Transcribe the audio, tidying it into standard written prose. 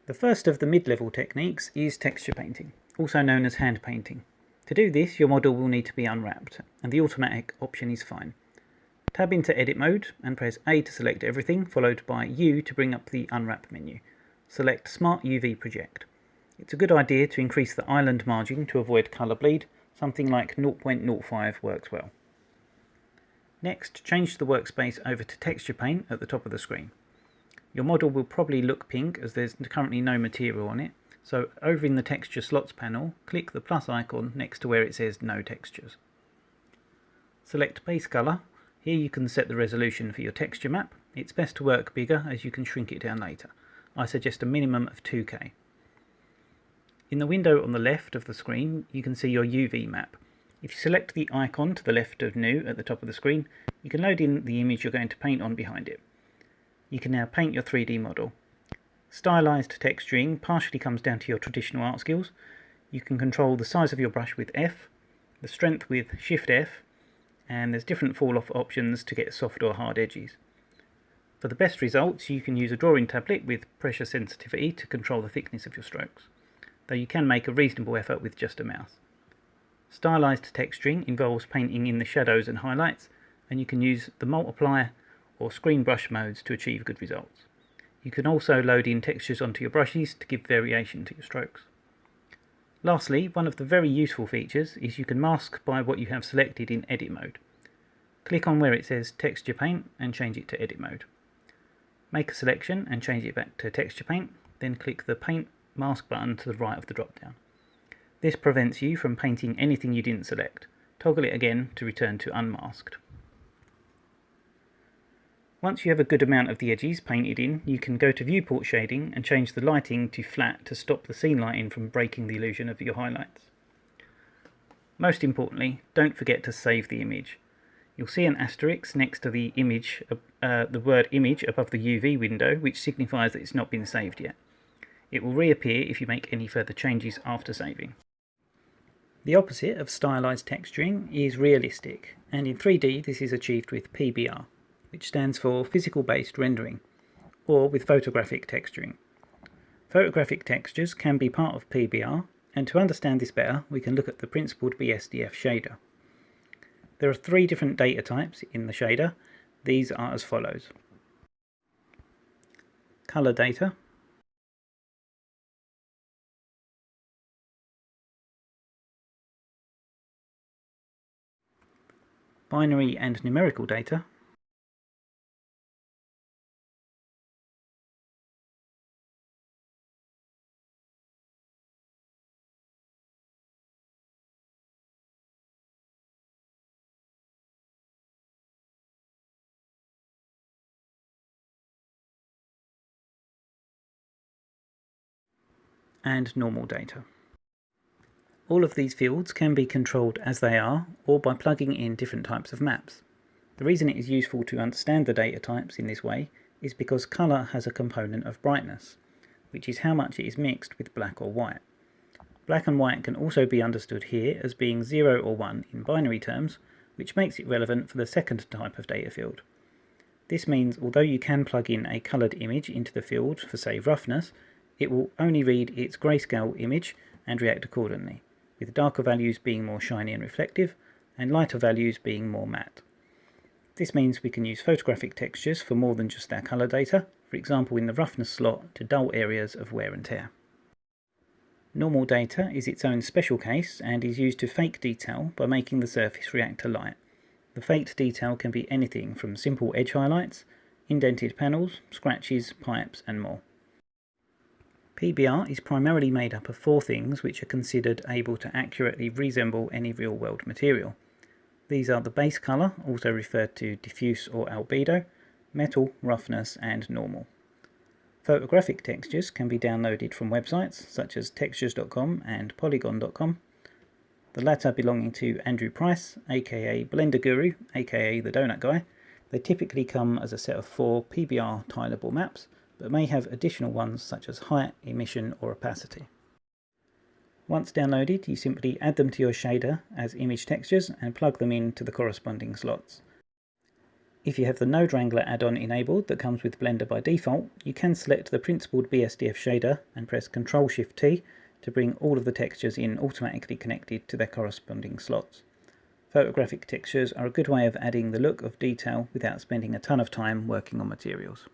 The first of the mid-level techniques is texture painting, also known as hand painting. To do this, your model will need to be unwrapped, and the automatic option is fine. Tab into Edit mode and press A to select everything, followed by U to bring up the Unwrap menu. Select Smart UV Project. It's a good idea to increase the island margin to avoid colour bleed. Something like 0.05 works well. Next, change the workspace over to Texture Paint at the top of the screen. Your model will probably look pink as there's currently no material on it, so over in the Texture Slots panel, click the plus icon next to where it says No Textures. Select Base Colour. Here you can set the resolution for your texture map. It's best to work bigger as you can shrink it down later. I suggest a minimum of 2K. In the window on the left of the screen, you can see your UV map. If you select the icon to the left of New at the top of the screen, you can load in the image you're going to paint on behind it. You can now paint your 3D model. Stylized texturing partially comes down to your traditional art skills. You can control the size of your brush with F, the strength with Shift F, and there's different fall-off options to get soft or hard edges. For the best results, you can use a drawing tablet with pressure sensitivity to control the thickness of your strokes, though you can make a reasonable effort with just a mouse. Stylized texturing involves painting in the shadows and highlights, and you can use the multiply or screen brush modes to achieve good results. You can also load in textures onto your brushes to give variation to your strokes. Lastly, one of the very useful features is you can mask by what you have selected in Edit mode. Click on where it says Texture Paint and change it to Edit mode. Make a selection and change it back to Texture Paint, then click the Paint Mask button to the right of the drop-down. This prevents you from painting anything you didn't select. Toggle it again to return to unmasked. Once you have a good amount of the edges painted in, you can go to Viewport Shading and change the lighting to flat to stop the scene lighting from breaking the illusion of your highlights. Most importantly, don't forget to save the image. You'll see an asterisk next to the image, the word image above the UV window, which signifies that it's not been saved yet. It will reappear if you make any further changes after saving. The opposite of stylized texturing is realistic, and in 3D this is achieved with PBR, which stands for physical-based rendering, or with photographic texturing. Photographic textures can be part of PBR, and to understand this better, we can look at the principled BSDF shader. There are 3 different data types in the shader. These are as follows: color data, binary and numerical data, and normal data. All of these fields can be controlled as they are, or by plugging in different types of maps. The reason it is useful to understand the data types in this way is because colour has a component of brightness, which is how much it is mixed with black or white. Black and white can also be understood here as being 0 or 1 in binary terms, which makes it relevant for the second type of data field. This means although you can plug in a coloured image into the field for, say, roughness, it will only read its grayscale image and react accordingly, with darker values being more shiny and reflective, and lighter values being more matte. This means we can use photographic textures for more than just our colour data, for example in the roughness slot to dull areas of wear and tear. Normal data is its own special case and is used to fake detail by making the surface react to light. The faked detail can be anything from simple edge highlights, indented panels, scratches, pipes and more. PBR is primarily made up of 4 things which are considered able to accurately resemble any real-world material. These are the base colour, also referred to diffuse or albedo, metal, roughness and normal. Photographic textures can be downloaded from websites such as textures.com and polygon.com, the latter belonging to Andrew Price, aka Blender Guru, aka the Donut Guy. They typically come as a set of 4 PBR tileable maps, but may have additional ones such as height, emission or opacity. Once downloaded, you simply add them to your shader as image textures and plug them into the corresponding slots. If you have the Node Wrangler add-on enabled that comes with Blender by default, you can select the principled BSDF shader and press Ctrl-Shift-T to bring all of the textures in automatically connected to their corresponding slots. Photographic textures are a good way of adding the look of detail without spending a ton of time working on materials.